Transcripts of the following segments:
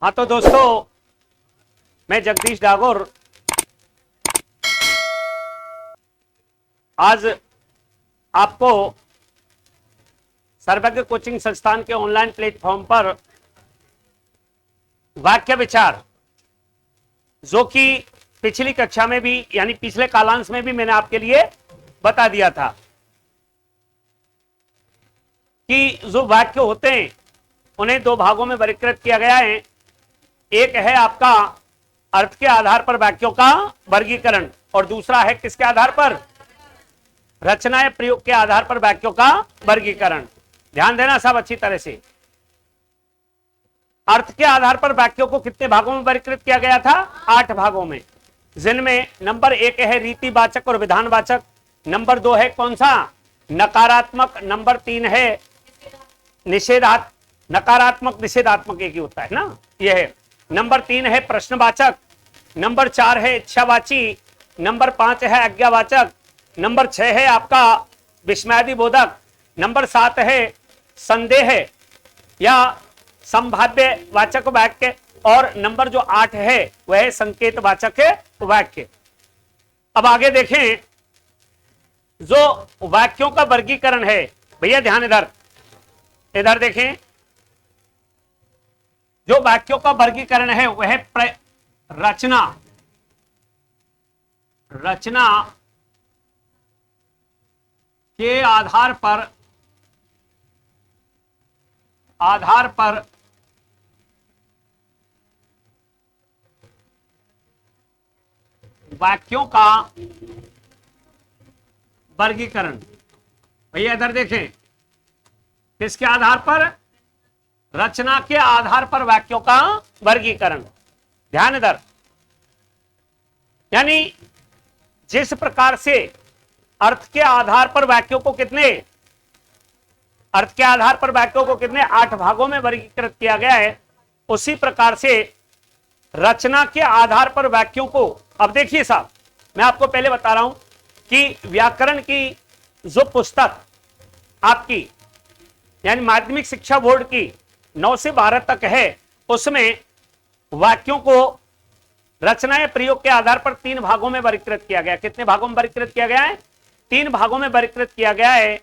हाँ तो दोस्तों, मैं जगदीश डागोर आज आपको सर्वज्ञ कोचिंग संस्थान के ऑनलाइन प्लेटफॉर्म पर वाक्य विचार, जो कि पिछली कक्षा में भी यानी पिछले कालांश में भी मैंने आपके लिए बता दिया था कि जो वाक्य होते हैं उन्हें दो भागों में वर्गीकृत किया गया है। एक है आपका अर्थ के आधार पर वाक्यों का वर्गीकरण और दूसरा है किसके आधार पर, रचना या प्रयोग के आधार पर वाक्यों का वर्गीकरण। ध्यान देना सब अच्छी तरह से। अर्थ के आधार पर वाक्यों को कितने भागों में वर्गीकृत किया गया था? 8 भागों में, जिनमें नंबर 1 है रीतिवाचक और विधानवाचक, नंबर 2 है कौन सा, नकारात्मक, नंबर 3 है निषेधात्मक, नकारात्मक निषेधात्मक एक ही होता है ना, यह है। नंबर 3 है प्रश्नवाचक, नंबर 4 है इच्छावाची, नंबर 5 है आज्ञावाचक, नंबर 6 है आपका विस्मयादिबोधक, नंबर 7 है संदेह या संभाव्य वाचक वाक्य और नंबर जो 8 है वह है संकेत वाचक वाक्य। अब आगे देखें, जो वाक्यों का वर्गीकरण है, भैया ध्यान इधर देखें, जो वाक्यों का वर्गीकरण है वह रचना के आधार पर वाक्यों का वर्गीकरण। भैया इधर देखें, किसके आधार पर, रचना के आधार पर वाक्यों का वर्गीकरण। ध्यान इधर, यानी जिस प्रकार से अर्थ के आधार पर वाक्यों को कितने 8 भागों में वर्गीकृत किया गया है, उसी प्रकार से रचना के आधार पर वाक्यों को, अब देखिए साहब, मैं आपको पहले बता रहा हूं कि व्याकरण की जो पुस्तक आपकी यानी माध्यमिक शिक्षा बोर्ड की 9 से 12 तक है, उसमें वाक्यों को रचना या प्रयोग के आधार पर 3 भागों में वर्गीकृत किया गया। कितने भागों में वर्गीकृत किया गया है? 3 भागों में वर्गीकृत किया गया है।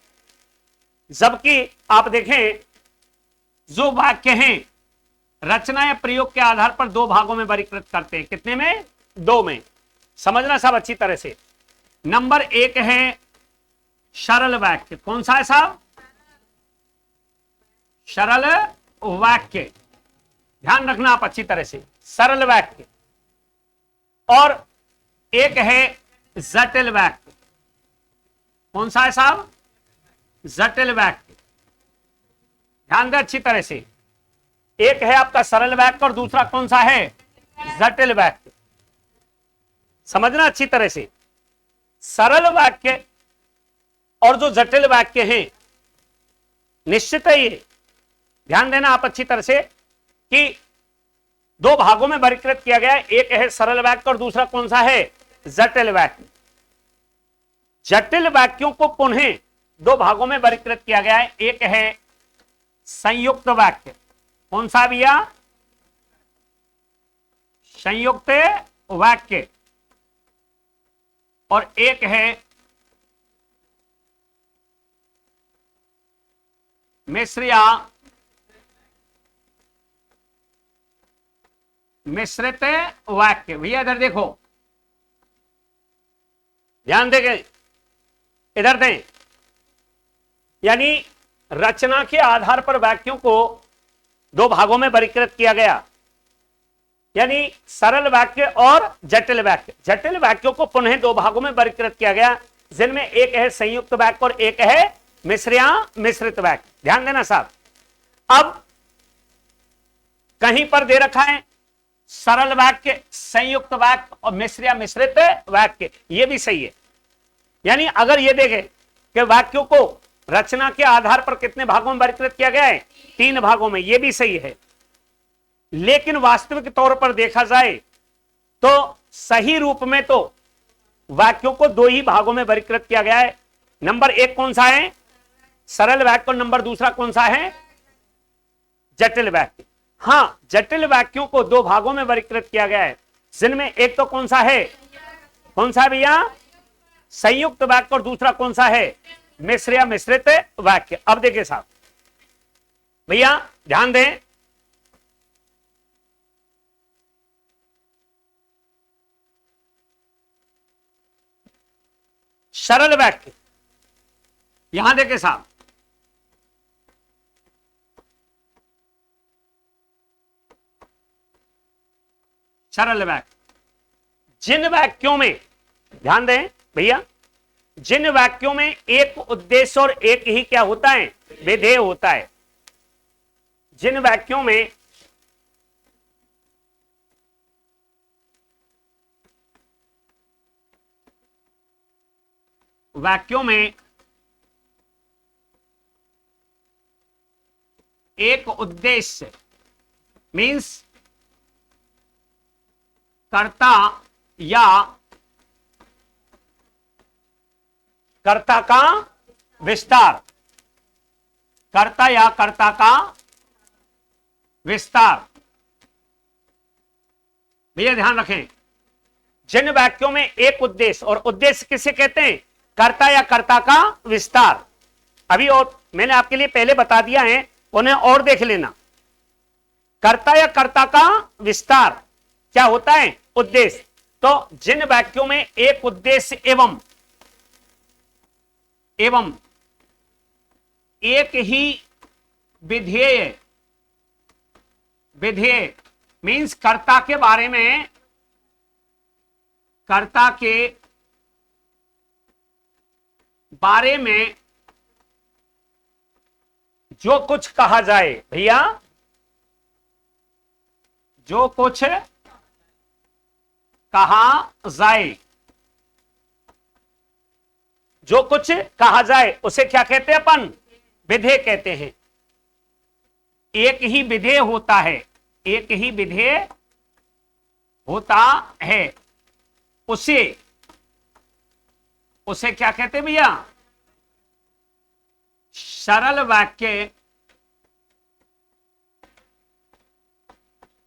जबकि आप देखें, जो वाक्य हैं रचना या प्रयोग के आधार पर 2 भागों में वर्गीकृत करते हैं। कितने में? 2 में। समझना सब अच्छी तरह से। नंबर 1 है सरल वाक्य। कौन सा है साहब? सरल वाक्य। ध्यान रखना आप अच्छी तरह से, सरल वाक्य। और एक है जटिल वाक्य। कौन सा है साहब? जटिल वाक्य। ध्यान दें अच्छी तरह से, एक है आपका सरल वाक्य और दूसरा कौन सा है? जटिल वाक्य। समझना अच्छी तरह से, सरल वाक्य और जो जटिल वाक्य हैं, निश्चित है ये ध्यान देना आप अच्छी तरह से कि 2 भागों में वर्गीकृत किया गया है। एक है सरल वाक्य और दूसरा कौन सा है? जटिल वाक्य। जटिल वाक्यों को पुनः 2 भागों में वर्गीकृत किया गया है। एक है संयुक्त वाक्य। कौन सा भैया? संयुक्त वाक्य। और एक है मिश्रित वाक्य। भैया इधर देखो, ध्यान देंगे, इधर दें, यानी रचना के आधार पर वाक्यों को 2 भागों में वर्गीकृत किया गया, यानी सरल वाक्य और जटिल वाक्य। जटिल वाक्यों को पुनः 2 भागों में वर्गीकृत किया गया, जिनमें एक है संयुक्त वाक्य और एक है मिश्रित वाक्य। ध्यान देना साहब। अब कहीं पर दे रखा है सरल वाक्य, संयुक्त वाक्य और मिश्रित वाक्य, ये भी सही है। यानी अगर ये देखें कि वाक्यों को रचना के आधार पर कितने भागों में वर्गीकृत किया गया है? 3 भागों में, ये भी सही है। लेकिन वास्तविक तौर पर देखा जाए तो सही रूप में तो वाक्यों को 2 ही भागों में वर्गीकृत किया गया है। नंबर 1 कौन सा है? सरल वाक्य और नंबर दूसरा कौन सा है? जटिल वाक्य। हाँ, जटिल वाक्यों को दो भागों में वर्गीकृत किया गया है, जिनमें एक तो कौन सा है भैया, संयुक्त वाक्य, और दूसरा कौन सा है मिश्र या मिश्रित वाक्य। अब देखिए साहब भैया ध्यान दें, सरल वाक्य, यहां देखिए साहब, सरल वाक्य, जिन वाक्यों में ध्यान दें भैया, जिन वाक्यों में एक उद्देश्य और एक ही क्या होता है विधेय होता है, जिन वाक्यों में एक उद्देश्य मीन्स कर्ता या कर्ता का विस्तार, कर्ता या कर्ता का विस्तार। भैया ध्यान रखें, जिन वाक्यों में एक उद्देश्य, और उद्देश्य किसे कहते हैं कर्ता या कर्ता का विस्तार। अभी और मैंने आपके लिए पहले बता दिया है, उन्हें और देख लेना। कर्ता या कर्ता का विस्तार क्या होता है उद्देश्य। तो जिन वाक्यों में एक उद्देश्य एवं एक ही विधेय मीन्स कर्ता के बारे में, कर्ता के बारे में जो कुछ कहा जाए भैया, जो कुछ कहा जाए, जो कुछ कहा जाए उसे क्या कहते हैं अपन विधेय कहते हैं। एक ही विधेय होता है, एक ही विधेय होता है, उसे क्या कहते हैं भैया सरल वाक्य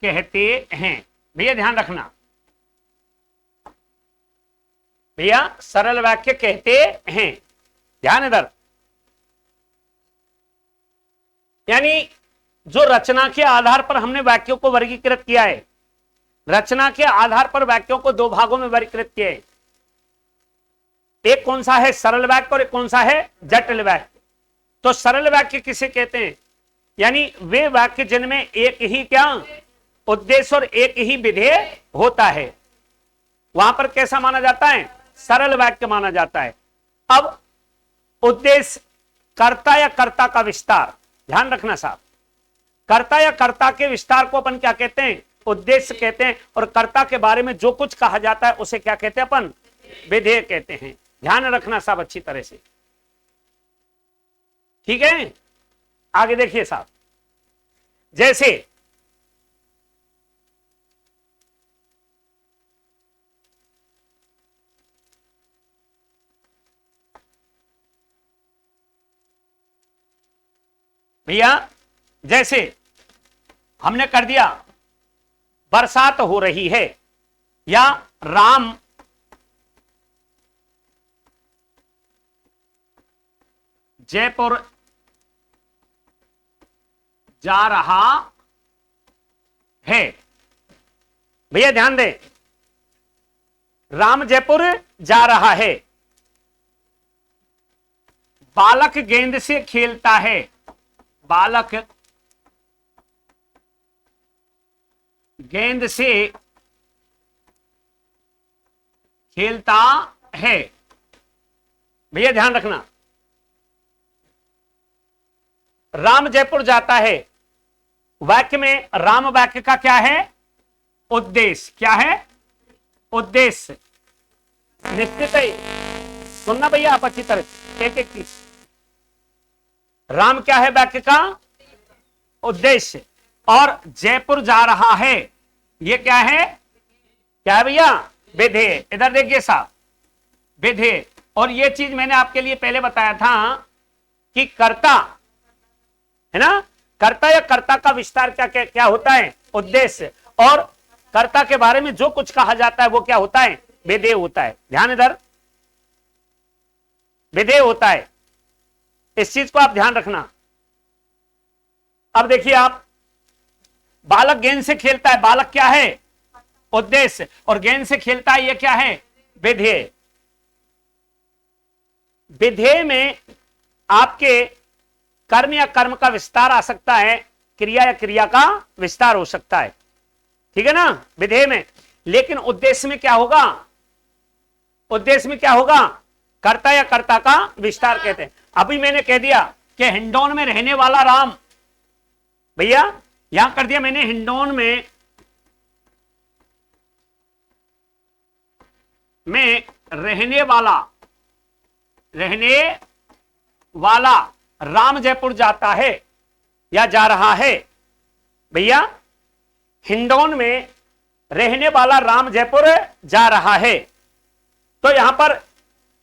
कहते हैं। भैया ध्यान रखना, भैया सरल वाक्य कहते हैं, ध्यान इधर। यानी जो रचना के आधार पर हमने वाक्यों को वर्गीकृत किया है, रचना के आधार पर वाक्यों को दो भागों में वर्गीकृत किया है, एक कौन सा है सरल वाक्य और एक कौन सा है जटिल वाक्य। तो सरल वाक्य किसे कहते हैं, यानी वे वाक्य जिनमें एक ही क्या उद्देश्य और एक ही विधेय होता है, वहां पर कैसा माना जाता है सरल वाक्य माना जाता है। अब उद्देश्य कर्ता या कर्ता का विस्तार, ध्यान रखना साहब, कर्ता या कर्ता के विस्तार को अपन क्या कहते हैं उद्देश्य कहते हैं, और कर्ता के बारे में जो कुछ कहा जाता है उसे क्या कहते हैं अपन विधेय कहते हैं। ध्यान रखना साहब अच्छी तरह से, ठीक है। आगे देखिए साहब, जैसे भैया जैसे हमने कर दिया बरसात हो रही है, या राम जयपुर जा रहा है। भैया ध्यान दें, राम जयपुर जा रहा है, बालक गेंद से खेलता है, बालक गेंद से खेलता है। भैया ध्यान रखना, राम जयपुर जाता है, वाक्य में राम वाक्य का क्या है उद्देश्य, क्या है उद्देश्य। निश्चित है, सुनना भैया आप अच्छी तरह एक एक चीज, राम क्या है वाक्य का उद्देश्य, और जयपुर जा रहा है ये क्या है भैया विधेय। इधर देखिए साहब विधेय, और ये चीज मैंने आपके लिए पहले बताया था कि कर्ता है ना, कर्ता या कर्ता का विस्तार क्या क्या, क्या होता है? उद्देश्य। और कर्ता के बारे में जो कुछ कहा जाता है वो क्या होता है? विधेय होता है। ध्यान इधर, विधेय होता है, इस चीज को आप ध्यान रखना। अब देखिए आप, बालक गेंद से खेलता है, बालक क्या है? उद्देश्य। और गेंद से खेलता है, ये क्या है? विधेय। विधेय में आपके कर्म या कर्म का विस्तार आ सकता है, क्रिया या क्रिया का विस्तार हो सकता है, ठीक है ना, विधेय में। लेकिन उद्देश्य में क्या होगा? उद्देश्य में क्या होगा? कर्ता या कर्ता का विस्तार कहते हैं। अभी मैंने कह दिया कि हिंडौन में रहने वाला राम, भैया यहां कर दिया मैंने, हिंडौन में रहने वाला राम जयपुर जाता है या जा रहा है। भैया हिंडौन में रहने वाला राम जयपुर जा रहा है, तो यहां पर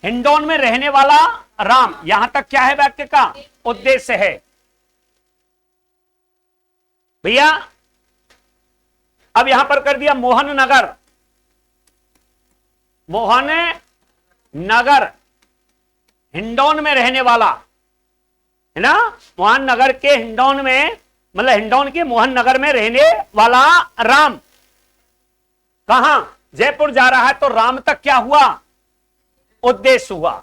हिंडौन में रहने वाला राम, यहां तक क्या है? वाक्य का उद्देश्य है। भैया अब यहां पर कर दिया मोहन नगर हिंडौन में रहने वाला है ना, मोहन नगर के हिंडौन में, मतलब हिंडौन के मोहन नगर में रहने वाला राम कहां? जयपुर जा रहा है। तो राम तक क्या हुआ? उद्देश्य हुआ।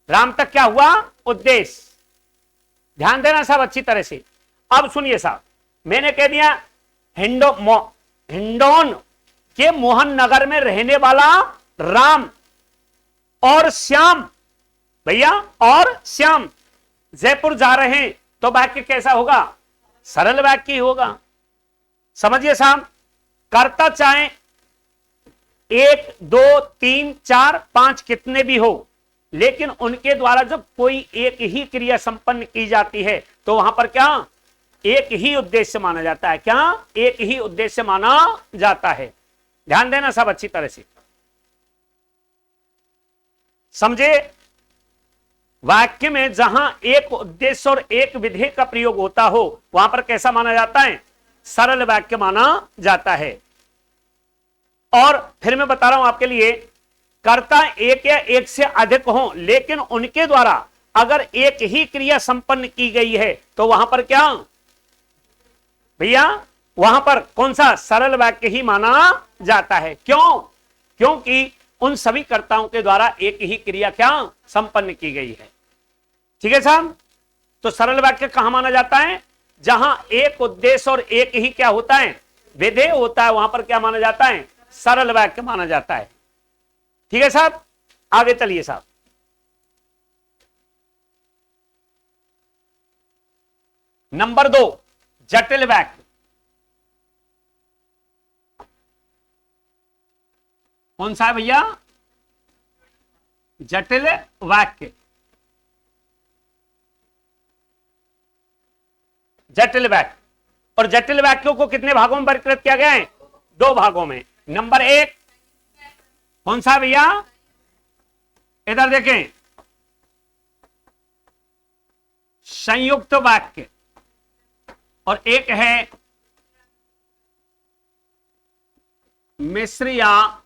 राम तक क्या हुआ? उद्देश्य। ध्यान देना साहब अच्छी तरह से। अब सुनिए साहब, मैंने कह दिया हिंडौन के मोहन नगर में रहने वाला राम और श्याम, भैया और श्याम जयपुर जा रहे हैं, तो वाक्य कैसा होगा? सरल वाक्य ही होगा। समझिए साहब, कर्ता चाहे 1 2 3 4 5 कितने भी हो, लेकिन उनके द्वारा जब कोई एक ही क्रिया संपन्न की जाती है तो वहां पर क्या? एक ही उद्देश्य माना जाता है। क्या? एक ही उद्देश्य माना जाता है। ध्यान देना सब अच्छी तरह से समझे। वाक्य में जहां एक उद्देश्य और एक विधेय का प्रयोग होता हो वहां पर कैसा माना जाता है? सरल वाक्य माना जाता है। और फिर मैं बता रहा हूं आपके लिए, कर्ता एक या एक से अधिक हो लेकिन उनके द्वारा अगर एक ही क्रिया संपन्न की गई है तो वहां पर क्या भैया? वहां पर कौन सा? सरल वाक्य ही माना जाता है। क्यों? क्योंकि उन सभी कर्ताओं के द्वारा एक ही क्रिया क्या संपन्न की गई है। ठीक है साहब, तो सरल वाक्य कहां माना जाता है? जहां एक उद्देश्य और एक ही क्या होता है? विधेय होता है, वहां पर क्या माना जाता है? सरल वाक्य माना जाता है। ठीक है साहब, आगे चलिए साहब। नंबर 2, जटिल वाक्य। कौन सा है भैया? जटिल वाक्य। जटिल वाक्य। और जटिल वाक्यों को कितने भागों में वर्गीकृत किया गया है? 2 भागों में। नंबर 1 कौन सा भैया? इधर देखें, संयुक्त वाक्य, और एक है मिश्र या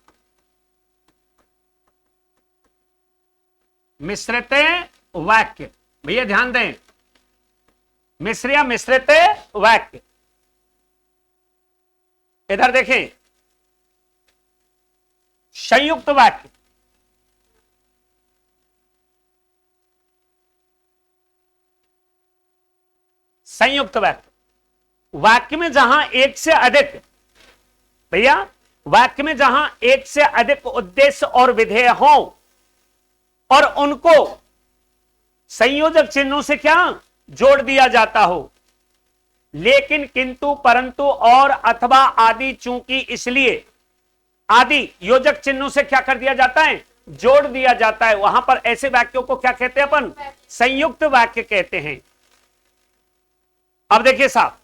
मिश्रित वाक्य। भैया ध्यान दें, मिश्र या मिश्रित वाक्य। इधर देखें, संयुक्त वाक्य, संयुक्त वाक्य, वाक्य में जहां एक से अधिक, भैया वाक्य में जहां एक से अधिक उद्देश्य और विधेय हो और उनको संयोजक चिन्हों से क्या जोड़ दिया जाता हो, लेकिन किंतु परंतु और अथवा आदि चूंकि इसलिए आदि योजक चिन्हों से क्या कर दिया जाता है? जोड़ दिया जाता है। वहां पर ऐसे वाक्यों को क्या कहते हैं अपन? संयुक्त वाक्य कहते हैं। अब देखिए साहब,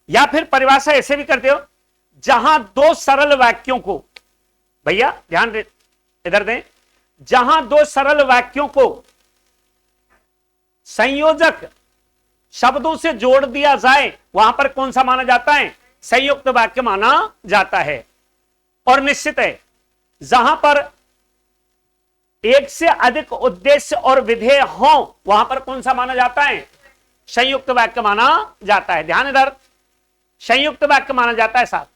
या फिर परिभाषा ऐसे भी करते हो, जहां 2 सरल वाक्यों को, भैया ध्यान इधर दें, जहां 2 सरल वाक्यों को संयोजक शब्दों से जोड़ दिया जाए वहां पर कौन सा माना जाता है? संयुक्त वाक्य माना जाता है। और निश्चित है जहां पर एक से अधिक उद्देश्य और विधेय हो वहां पर कौन सा माना जाता है? संयुक्त वाक्य माना जाता है। ध्यान इधर, संयुक्त वाक्य माना जाता है साहब,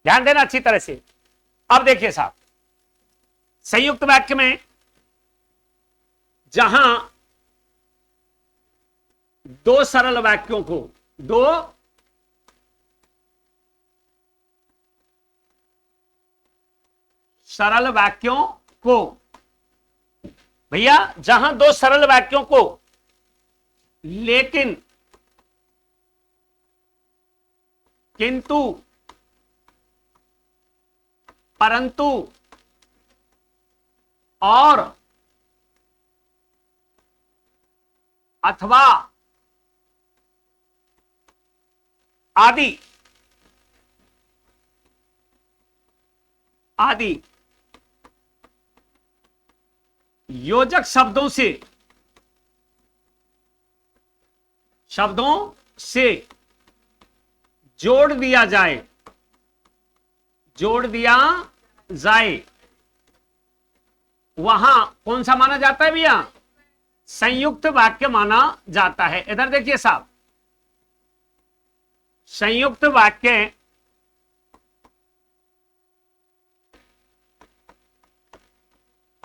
ध्यान देना अच्छी तरह से। अब देखिए साहब, संयुक्त वाक्य में जहां दो सरल वाक्यों को, दो सरल वाक्यों को, भैया जहां दो सरल वाक्यों को लेकिन, किंतु, परंतु और अथवा आदि आदि योजक शब्दों से जोड़ दिया जाए वहां कौन सा माना जाता है भैया? संयुक्त वाक्य माना जाता है। इधर देखिए साहब, संयुक्त वाक्य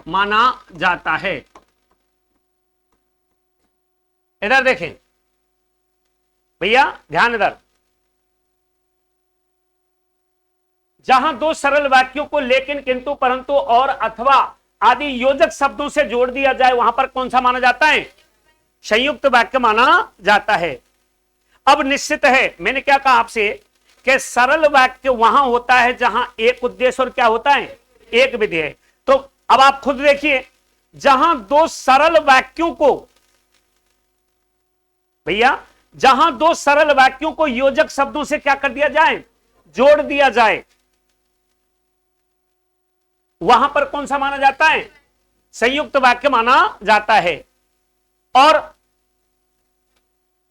माना जाता है। इधर देखें भैया, ध्यान इधर, जहां दो सरल वाक्यों को लेकिन, किंतु, परंतु और अथवा आदि योजक शब्दों से जोड़ दिया जाए वहां पर कौन सा माना जाता है? संयुक्त वाक्य माना जाता है। अब निश्चित है, मैंने क्या कहा आपसे कि सरल वाक्य वहां होता है जहां एक उद्देश्य और क्या होता है? एक विधेय। तो अब आप खुद देखिए, जहां दो सरल वाक्यों को, भैया जहां दो सरल वाक्यों को योजक शब्दों से क्या कर दिया जाए? जोड़ दिया जाए, वहां पर कौन सा माना जाता है? संयुक्त वाक्य माना जाता है। और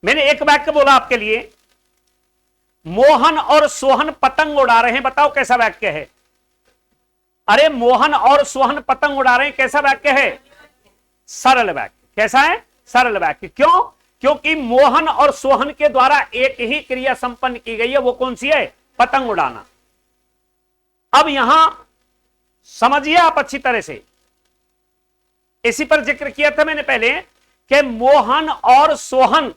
मैंने एक वाक्य बोला आपके लिए, मोहन और सोहन पतंग उड़ा रहे हैं, बताओ कैसा वाक्य है? अरे मोहन और सोहन पतंग उड़ा रहे हैं, कैसा वाक्य है? सरल वाक्य। कैसा है? सरल वाक्य। क्यों? क्योंकि मोहन और सोहन के द्वारा एक ही क्रिया संपन्न की गई है, वो कौन सी है? पतंग उड़ाना। अब यहां समझिए आप अच्छी तरह से, इसी पर जिक्र किया था मैंने पहले कि मोहन और सोहन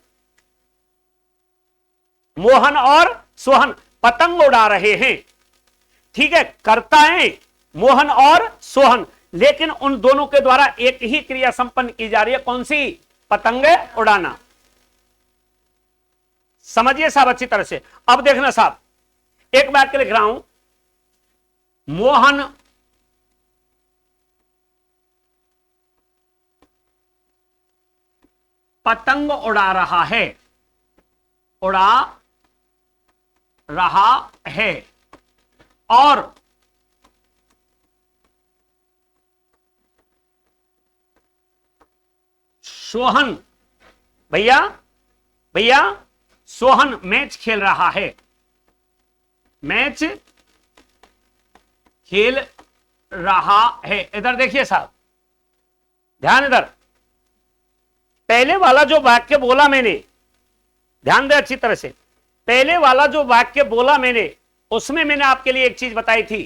पतंग उड़ा रहे हैं। ठीक है, करता है मोहन और सोहन, लेकिन उन दोनों के द्वारा एक ही क्रिया संपन्न की जा रही है, कौन सी? पतंग उड़ाना। समझिए साहब अच्छी तरह से। अब देखना साहब, एक वाक्य लिख रहा हूं, मोहन पतंग उड़ा रहा है और सोहन, भैया सोहन मैच खेल रहा है, मैच खेल रहा है। इधर देखिए साहब, ध्यान इधर, पहले वाला जो वाक्य बोला मैंने, ध्यान दे अच्छी तरह से, पहले वाला जो वाक्य बोला मैंने, उसमें मैंने आपके लिए एक चीज बताई थी,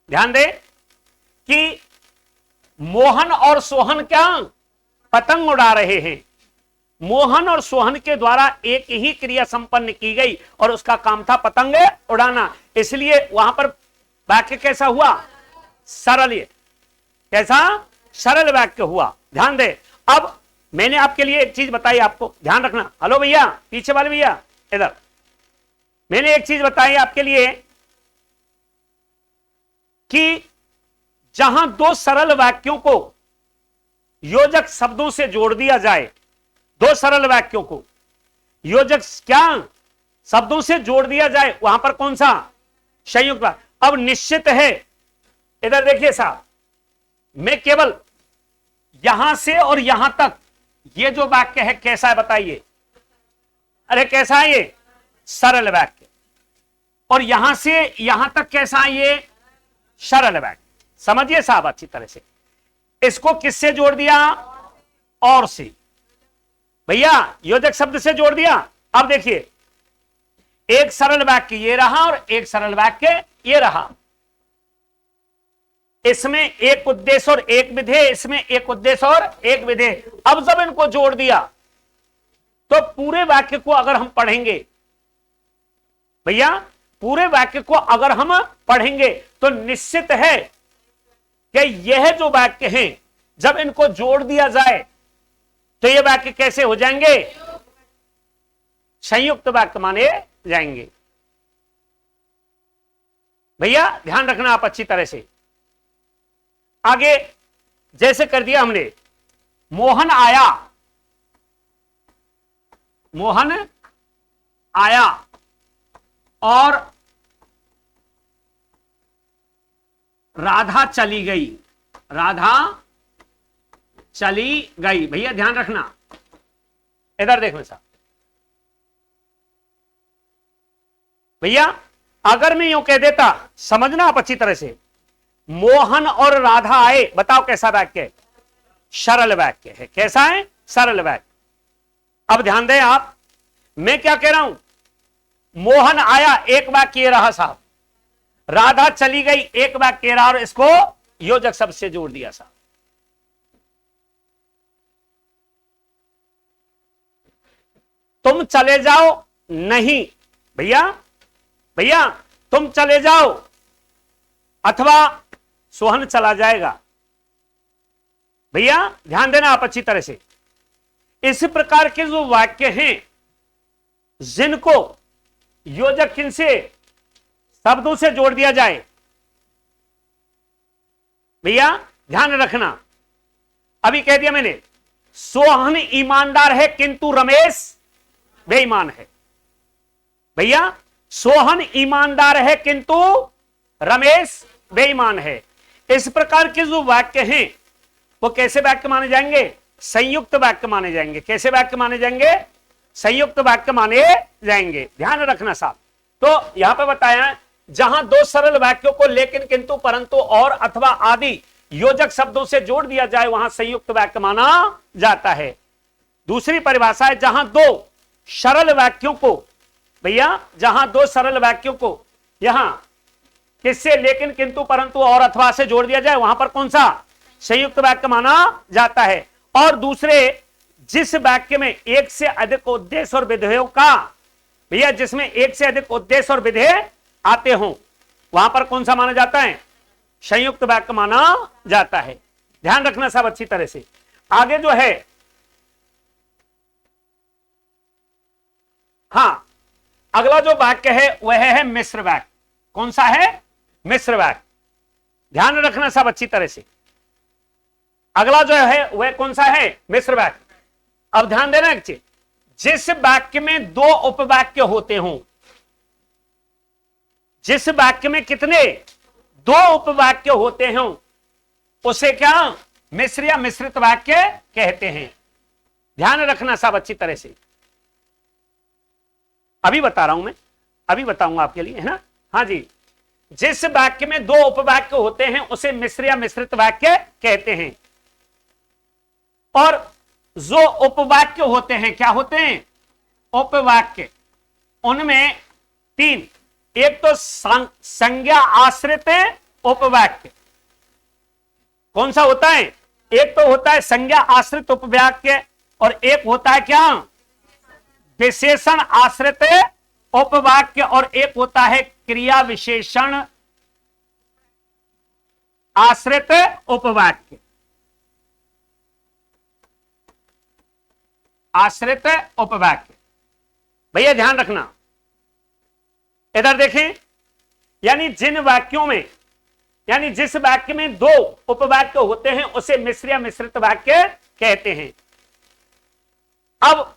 ध्यान दे, कि मोहन और सोहन क्या? पतंग उड़ा रहे हैं। मोहन और सोहन के द्वारा एक ही क्रिया संपन्न की गई और उसका काम था पतंग उड़ाना, इसलिए वहां पर वाक्य कैसा हुआ? सरल। कैसा? सरल वाक्य हुआ। ध्यान दे। अब मैंने आपके लिए एक चीज बताई, आपको ध्यान रखना। हेलो भैया, पीछे वाले भैया इधर, मैंने एक चीज बताई आपके लिए कि जहां दो सरल वाक्यों को योजक शब्दों से जोड़ दिया जाए, दो सरल वाक्यों को योजक क्या शब्दों से जोड़ दिया जाए, वहां पर कौन सा? संयुक्त वाक्य। अब निश्चित है, इधर देखिए साहब, मैं केवल यहां से और यहां तक ये जो वाक्य है कैसा है बताइए? अरे कैसा है ये? सरल वाक्य। और यहां से यहां तक कैसा है ये? सरल वाक्य। समझिए साहब अच्छी तरह से। इसको किससे जोड़ दिया? और से। भैया योजक शब्द से जोड़ दिया। अब देखिए, एक सरल वाक्य ये रहा और एक सरल वाक्य ये रहा। इसमें एक उद्देश्य और एक विधेय, इसमें एक उद्देश्य और एक विधेय। अब जब इनको जोड़ दिया तो पूरे वाक्य को अगर हम पढ़ेंगे, भैया पूरे वाक्य को अगर हम पढ़ेंगे तो निश्चित है कि यह जो वाक्य हैं जब इनको जोड़ दिया जाए तो ये वाक्य कैसे हो जाएंगे? संयुक्त वाक्य माने जाएंगे। भैया ध्यान रखना आप अच्छी तरह से। आगे जैसे कर दिया हमने, मोहन आया, मोहन आया और राधा चली गई, राधा चली गई। भैया ध्यान रखना, इधर देखो साहब। भैया अगर मैं यूं कह देता, समझना आप अच्छी तरह से, मोहन और राधा आए, बताओ कैसा वाक्य है? सरल वाक्य है। कैसा है? सरल वाक्य। अब ध्यान दें आप, मैं क्या कह रहा हूं? मोहन आया एक वाक्य रहा साहब, राधा चली गई एक वाक्य रहा, और इसको योजक शब्द से जोड़ दिया साहब। तुम चले जाओ नहीं, भैया भैया तुम चले जाओ अथवा सोहन चला जाएगा। भैया ध्यान देना आप अच्छी तरह से। इस प्रकार के जो वाक्य हैं जिनको योजक किन से, शब्दों से जोड़ दिया जाए, भैया ध्यान रखना। अभी कह दिया मैंने, सोहन ईमानदार है किंतु रमेश बेईमान है। भैया सोहन ईमानदार है किंतु रमेश बेईमान है। इस प्रकार के जो वाक्य हैं वो कैसे वाक्य माने जाएंगे? संयुक्त वाक्य माने जाएंगे। कैसे वाक्य माने जाएंगे? संयुक्त वाक्य माने जाएंगे। ध्यान रखना साहब। तो यहां पे बताया, जहां दो सरल वाक्यों को लेकिन किंतु परंतु और अथवा आदि योजक शब्दों से जोड़ दिया जाए वहां संयुक्त वाक्य माना जाता है। दूसरी परिभाषा है, जहां दो सरल वाक्यों को, भैया जहां दो सरल वाक्यों को यहां किससे, लेकिन किंतु परंतु और अथवा से जोड़ दिया जाए वहां पर कौन सा? संयुक्त वाक्य माना जाता है। और दूसरे, जिस वाक्य में एक से अधिक उद्देश्य और विधेयों का, भैया जिसमें एक से अधिक उद्देश्य और विधेय आते हों वहां पर कौन सा माना जाता है? संयुक्त वाक्य माना जाता है। ध्यान रखना सब अच्छी तरह से। आगे जो है, हां अगला जो वाक्य है वह है मिश्र वाक्य। कौन सा है? मिश्र वाक्य। ध्यान रखना सब अच्छी तरह से। अगला जो है वह कौन सा है? मिश्र वाक्य। अब ध्यान देना एक चीज, जिस वाक्य में दो उपवाक्य होते हों, जिस वाक्य में कितने? दो उपवाक्य होते हों, उसे क्या मिश्र या मिश्रित वाक्य कहते हैं। ध्यान रखना सब अच्छी तरह से। अभी बता रहा हूं मैं, अभी बताऊंगा आपके लिए, है ना? हाँ जी, जिस वाक्य में दो उपवाक्य होते हैं उसे मिश्र या मिश्रित वाक्य कहते हैं। और जो उपवाक्य होते हैं, क्या होते हैं? उपवाक्य। उनमें तीन, एक तो संज्ञा आश्रित उपवाक्य। कौन सा होता है? एक तो होता है संज्ञा आश्रित उपवाक्य, और एक होता है क्या? विशेषण आश्रित उपवाक्य, और एक होता है क्रिया विशेषण आश्रित उपवाक्य। आश्रित उपवाक्य। भैया ध्यान रखना, इधर देखें, यानी जिन वाक्यों में, यानी जिस वाक्य में दो उपवाक्य होते हैं उसे मिश्र या मिश्रित वाक्य कहते हैं। अब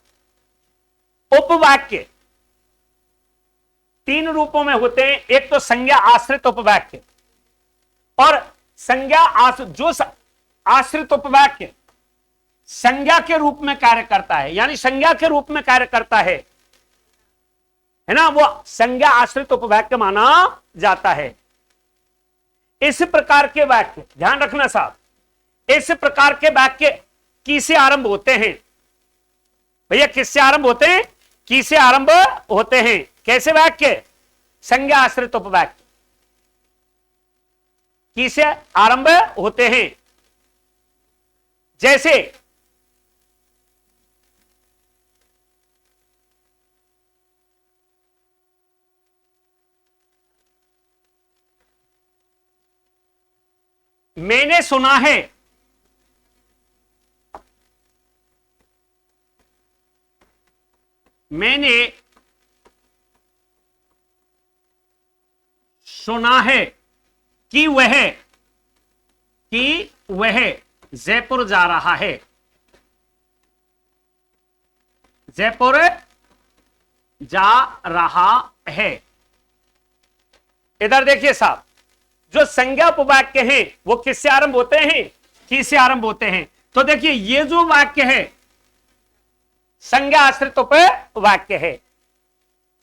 उपवाक्य तीन रूपों में होते हैं। एक तो संज्ञा आश्रित उपवाक्य, और संज्ञा जो आश्रित उपवाक्य संज्ञा के रूप में कार्य करता है, यानी संज्ञा के रूप में कार्य करता है ना, वो संज्ञा आश्रित उपवाक्य माना जाता है। इस प्रकार के वाक्य, ध्यान रखना साहब, इस प्रकार के वाक्य किससे आरंभ होते हैं भैया? किससे आरंभ होते हैं? किससे आरंभ होते हैं? कैसे वाक्य? संज्ञा आश्रित उपवाक्य किससे आरंभ होते हैं? जैसे मैंने सुना है, मैंने सुना है कि वह जयपुर जा रहा है, जयपुर जा रहा है। इधर देखिए साहब, जो संज्ञा उपवाक्य हैं वो किससे आरंभ होते हैं? किससे आरंभ होते हैं? तो देखिए ये जो वाक्य है संज्ञा आश्रित उपवाक्य है।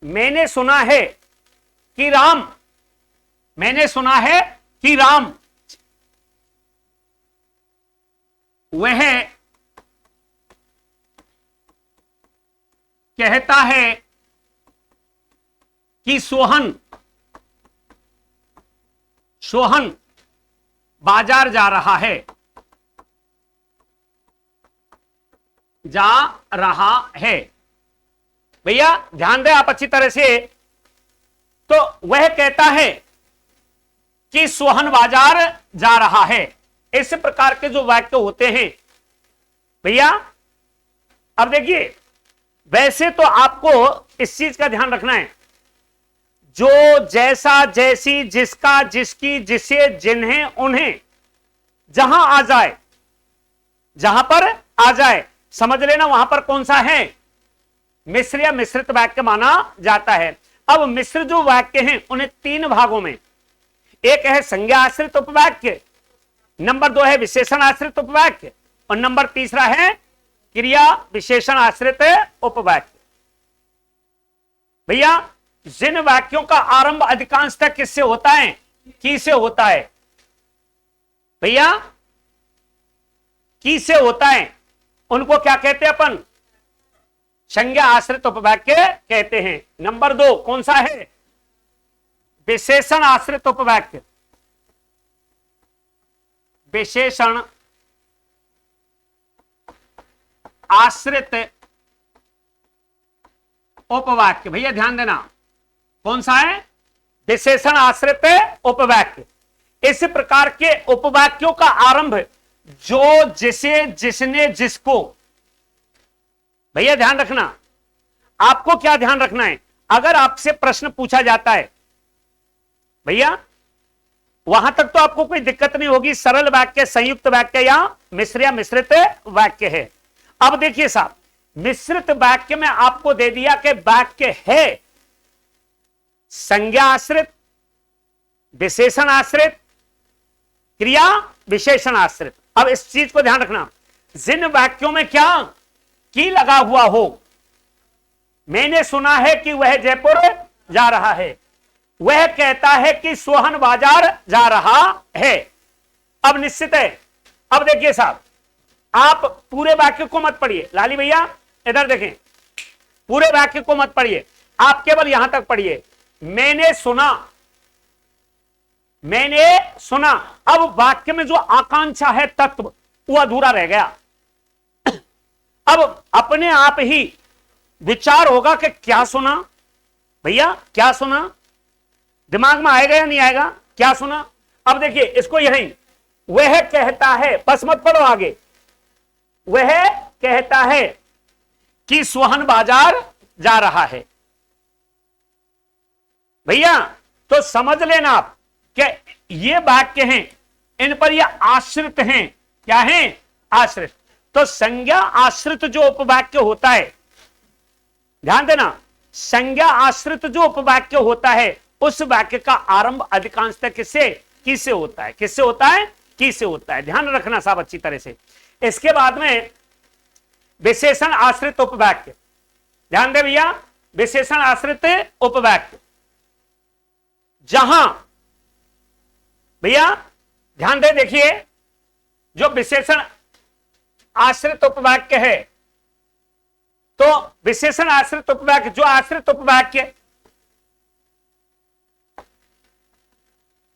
मैंने सुना है कि राम, मैंने सुना है कि राम वह कहता है कि सोहन बाजार जा रहा है, जा रहा है। भैया ध्यान दें आप अच्छी तरह से, तो वह कहता है कि सोहन बाजार जा रहा है। इस प्रकार के जो वाक्य होते हैं भैया, अब देखिए वैसे तो आपको इस चीज का ध्यान रखना है, जो जैसा जैसी जिसका जिसकी जिसे जिन्हें उन्हें जहां आ जाए, जहां पर आ जाए, समझ लेना वहां पर कौन सा है? मिश्र या मिश्रित वाक्य माना जाता है। अब मिश्र जो वाक्य हैं उन्हें तीन भागों में, एक है संज्ञा आश्रित उपवाक्य, नंबर 2 है विशेषण आश्रित उपवाक्य, और नंबर 3 है क्रिया विशेषण आश्रित उपवाक्य। भैया जिन वाक्यों का आरंभ अधिकांशतः किससे होता है? किससे होता है? भैया किससे होता है? उनको क्या कहते हैं अपन? संज्ञा आश्रित उपवाक्य कहते हैं। नंबर 2 कौन सा है? विशेषण आश्रित उपवाक्य, विशेषण आश्रित उपवाक्य। भैया ध्यान देना, कौन सा है? विशेषण आश्रित उपवाक्य। इस प्रकार के उपवाक्यों का आरंभ जो जिसे जिसने जिसको, भैया ध्यान रखना, आपको क्या ध्यान रखना है? अगर आपसे प्रश्न पूछा जाता है भैया, वहां तक तो आपको कोई दिक्कत नहीं होगी, सरल वाक्य, संयुक्त वाक्य या मिश्र या मिश्रित वाक्य है। अब देखिए साहब, मिश्रित वाक्य में आपको दे दिया कि वाक्य है संज्ञा आश्रित, विशेषण आश्रित, क्रिया विशेषण आश्रित। अब इस चीज को ध्यान रखना, जिन वाक्यों में क्या की लगा हुआ हो, मैंने सुना है कि वह जयपुर जा रहा है, वह कहता है कि सोहन बाजार जा रहा है। अब निश्चित है, अब देखिए साहब, आप पूरे वाक्य को मत पढ़िए, लाली भैया इधर देखें, पूरे वाक्य को मत पढ़िए, आप केवल यहां तक पढ़िए, मैंने सुना, मैंने सुना। अब वाक्य में जो आकांक्षा है तत्व वो अधूरा रह गया। अब अपने आप ही विचार होगा कि क्या सुना भैया, क्या सुना, दिमाग में आएगा या नहीं आएगा? क्या सुना? अब देखिए इसको यहीं, वह कहता है, बस मत पढ़ो आगे, वह कहता है कि सोहन बाजार जा रहा है। भैया तो समझ लेना आप कि ये वाक्य हैं, इन पर ये आश्रित हैं। क्या हैं? आश्रित। तो संज्ञा आश्रित जो उपवाक्य होता है, ध्यान देना, संज्ञा आश्रित जो उपवाक्य होता है उस वाक्य का आरंभ अधिकांशतः किससे होता है? किससे होता है? किससे होता है? ध्यान रखना साहब अच्छी तरह से। इसके बाद में विशेषण आश्रित उपवाक्य, ध्यान दे भैया, विशेषण आश्रित उपवाक्य, जहां भैया ध्यान दे, देखिए जो विशेषण आश्रित उपवाक्य है, तो विशेषण आश्रित उपवाक्य, जो आश्रित उपवाक्य,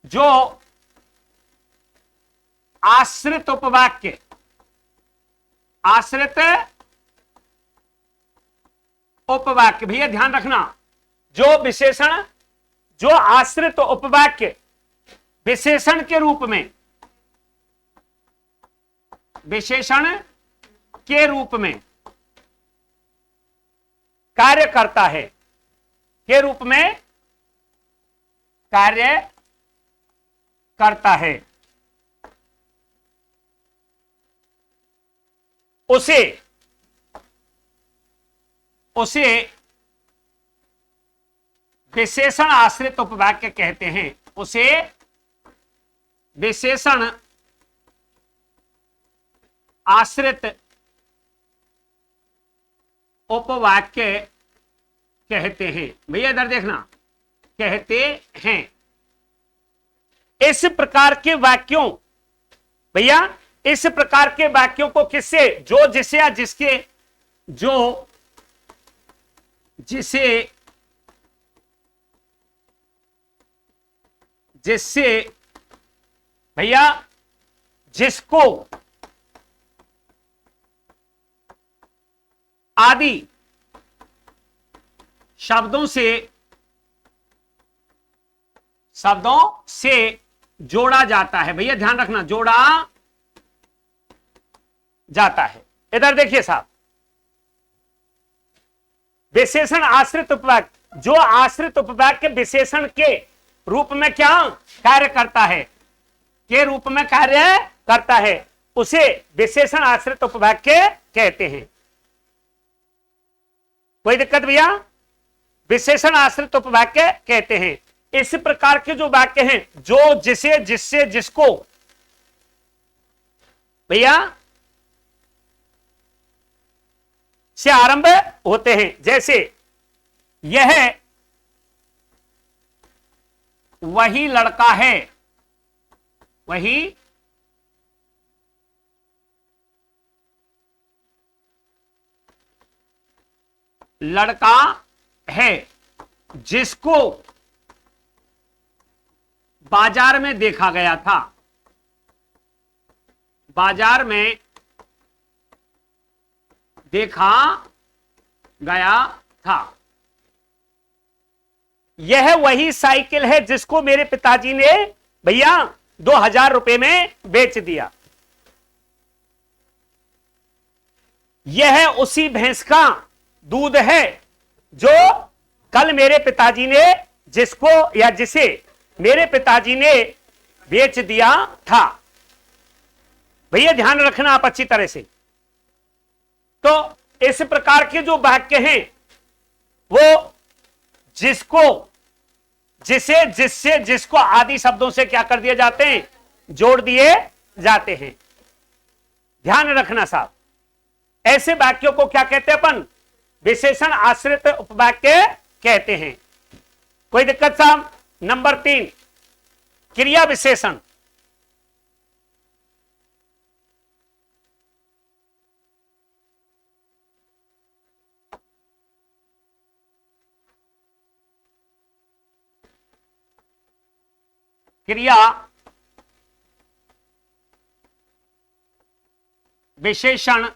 जो आश्रित उपवाक्य, आश्रित उपवाक्य, भैया ध्यान रखना, जो विशेषण, जो आश्रित उपवाक्य विशेषण के रूप में, विशेषण के रूप में कार्य करता है, के रूप में कार्य करता है, उसे विशेषण आश्रित उपवाक्य कहते हैं, उसे विशेषण आश्रित उपवाक्य कहते हैं। भैया इधर देखना, कहते हैं। इस प्रकार के वाक्यों, भैया इस प्रकार के वाक्यों को किससे, जो जिसे या जिसके, जो जिसे, जिससे, भैया जिसको आदि शब्दों से जोड़ा जाता है। भैया ध्यान रखना, जोड़ा जाता है। इधर देखिए साहब, विशेषण आश्रित उपवाक्य, जो आश्रित उपवाक्य विशेषण के रूप में क्या कार्य करता है, के रूप में कार्य करता है, उसे विशेषण आश्रित उपवाक्य कहते हैं। कोई दिक्कत भैया? विशेषण आश्रित उपवाक्य कहते हैं। इस प्रकार के जो वाक्य हैं, जो जिसे, जिससे, जिसको, भैया से आरंभ होते हैं। जैसे यह वही लड़का है, वही लड़का है जिसको बाजार में देखा गया था, बाजार में देखा गया था। यह वही साइकिल है जिसको मेरे पिताजी ने भैया 2000 रुपए में बेच दिया। यह उसी भैंस का दूध है जो कल मेरे पिताजी ने, जिसको या जिसे मेरे पिताजी ने बेच दिया था। भैया ध्यान रखना आप अच्छी तरह से। तो इस प्रकार के जो वाक्य हैं वो जिसको, जिसे, जिससे, जिसको आदि शब्दों से क्या कर दिए जाते हैं, जोड़ दिए जाते हैं। ध्यान रखना साहब, ऐसे वाक्यों को क्या कहते हैं अपन, विशेषण आश्रित उपवाक्य कहते हैं। कोई दिक्कत साहब? नंबर 3, क्रिया विशेषण। क्रिया विशेषण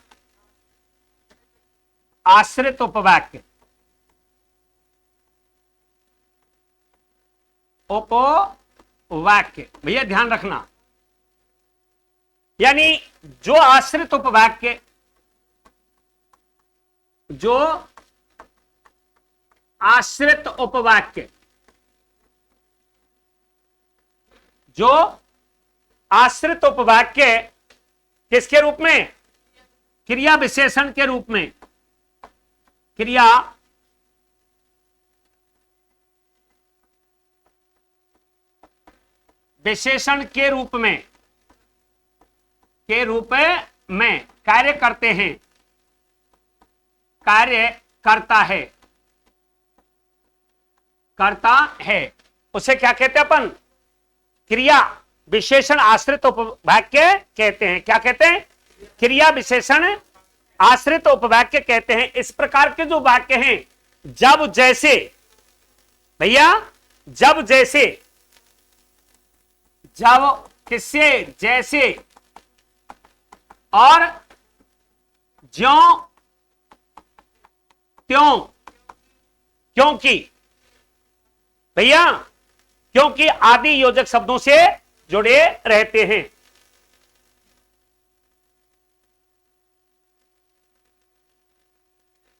आश्रित उपवाक्य, उपवाक्य। भैया ध्यान रखना, यानी जो आश्रित उपवाक्य, जो आश्रित उपवाक्य, जो आश्रित उपवाक्य किसके रूप में, क्रिया विशेषण के रूप में, क्रिया विशेषण के रूप में, के रूप में कार्य करते हैं, कार्य करता है, करता है, उसे क्या कहते हैं अपन? क्रिया विशेषण आश्रित उपवाक्य कहते हैं। क्या कहते हैं? क्रिया विशेषण आश्रित उपवाक्य कहते हैं। इस प्रकार के जो वाक्य हैं, जब जैसे, भैया जब जैसे, जब किससे, जैसे, और ज्यों त्यों, क्योंकि, भैया क्योंकि आदि योजक शब्दों से जुड़े रहते हैं।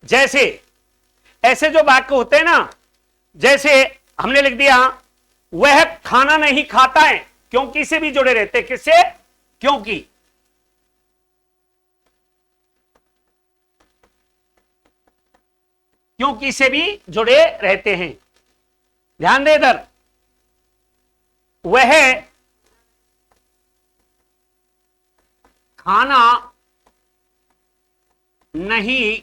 जैसे, ऐसे जो वाक्य होते हैं ना, जैसे हमने लिख दिया वह खाना नहीं खाता है, क्योंकि से भी जुड़े रहते हैं। किससे? क्योंकि। क्योंकि से भी जुड़े रहते हैं। ध्यान दे इधर, वह खाना नहीं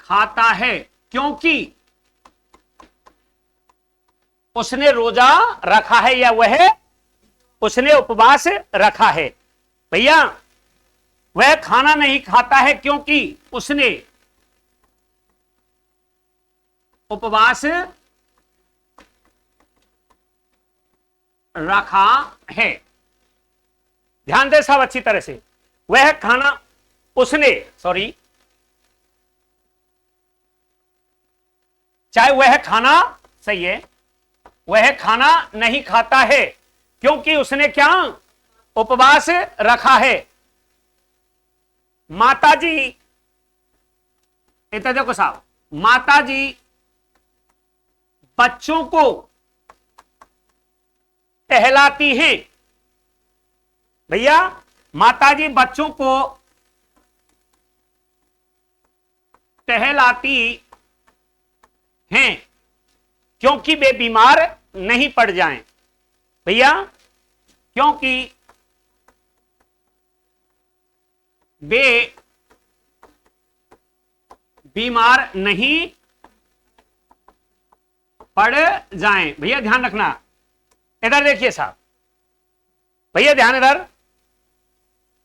खाता है, क्योंकि उसने रोजा रखा है, या वह उसने उपवास रखा है। भैया वह खाना नहीं खाता है क्योंकि उसने उपवास रखा है। ध्यान दे साहब अच्छी तरह से, वह खाना, उसने, सॉरी, चाहे वह खाना, सही है, वह खाना नहीं खाता है क्योंकि उसने क्या? उपवास रखा है। माताजी, इतना देखो साहब, माताजी बच्चों को टहलाती हैं। भैया माताजी बच्चों को टहलाती हैं क्योंकि वे बीमार नहीं पड़ जाएं। भैया क्योंकि वे बीमार नहीं पड़ जाएं। भैया ध्यान रखना, इधर देखिए साहब, भैया ध्यान इधर,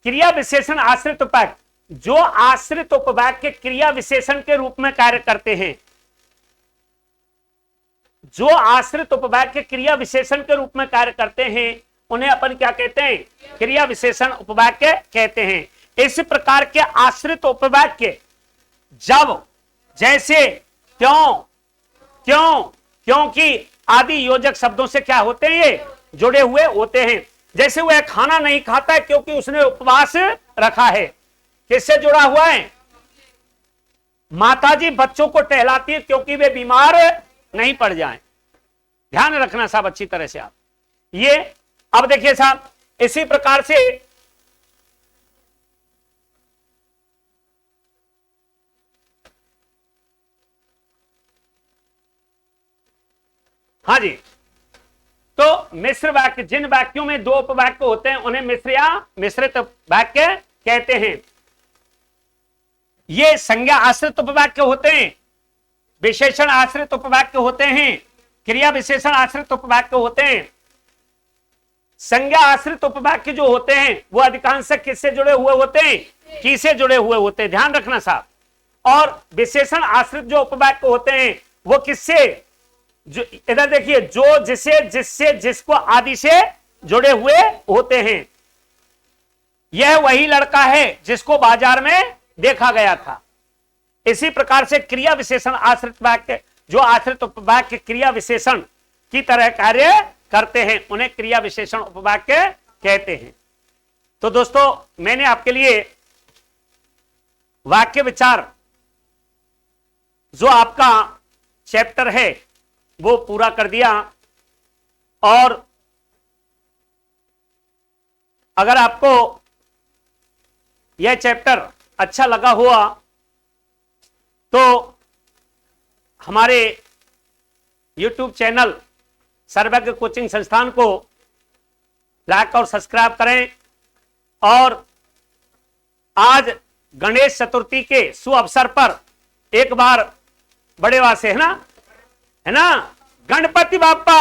क्रिया विशेषण आश्रित उपवाक्य, जो आश्रित उपवाक्य क्रिया विशेषण के रूप में कार्य करते हैं, जो आश्रित उपवाक्य क्रिया विशेषण के रूप में कार्य करते हैं, उन्हें अपन क्या कहते हैं? क्रिया विशेषण उपवाक्य कहते हैं। इस प्रकार के आश्रित उपवाक्य जब, जैसे, त्यों, क्यों, क्योंकि आदि योजक शब्दों से क्या होते हैं? ये जुड़े हुए होते हैं। जैसे वह खाना नहीं खाता है क्योंकि उसने उपवास रखा है, किससे जुड़ा हुआ है? माताजी बच्चों को टहलाती है क्योंकि वे बीमार नहीं पड़ जाएं। ध्यान रखना साहब अच्छी तरह से आप ये। अब देखिए साहब, इसी प्रकार से हाँ जी, तो मिश्र वाक्य, जिन वाक्यों में दो उपवाक्य होते हैं उन्हें मिश्र या मिश्रित वाक्य कहते हैं। ये संज्ञा आश्रित उपवाक्य होते हैं, विशेषण आश्रित उपवाक्य होते हैं, क्रिया विशेषण आश्रित उपवाक्य होते हैं। संज्ञा आश्रित उपवाक्य जो होते हैं वो अधिकांश किससे जुड़े हुए होते हैं? किससे जुड़े हुए होते हैं? ध्यान रखना साहब। और विशेषण आश्रित जो उपवाक्य होते हैं वो किससे, जो इधर देखिए, जो, जिसे, जिससे, जिसको आदि से जुड़े हुए होते हैं। यह वही लड़का है जिसको बाजार में देखा गया था। इसी प्रकार से क्रिया विशेषण आश्रित वाक्य, जो आश्रित उपवाक्य क्रिया विशेषण की तरह कार्य करते हैं, उन्हें क्रिया विशेषण उपवाक्य कहते हैं। तो दोस्तों मैंने आपके लिए वाक्य विचार जो आपका चैप्टर है वो पूरा कर दिया। और अगर आपको यह चैप्टर अच्छा लगा हुआ तो हमारे YouTube चैनल सर्वज्ञ कोचिंग संस्थान को लाइक और सब्सक्राइब करें। और आज गणेश चतुर्थी के शुभ अवसर पर एक बार बड़े वासे है ना, गणपति बाप्पा।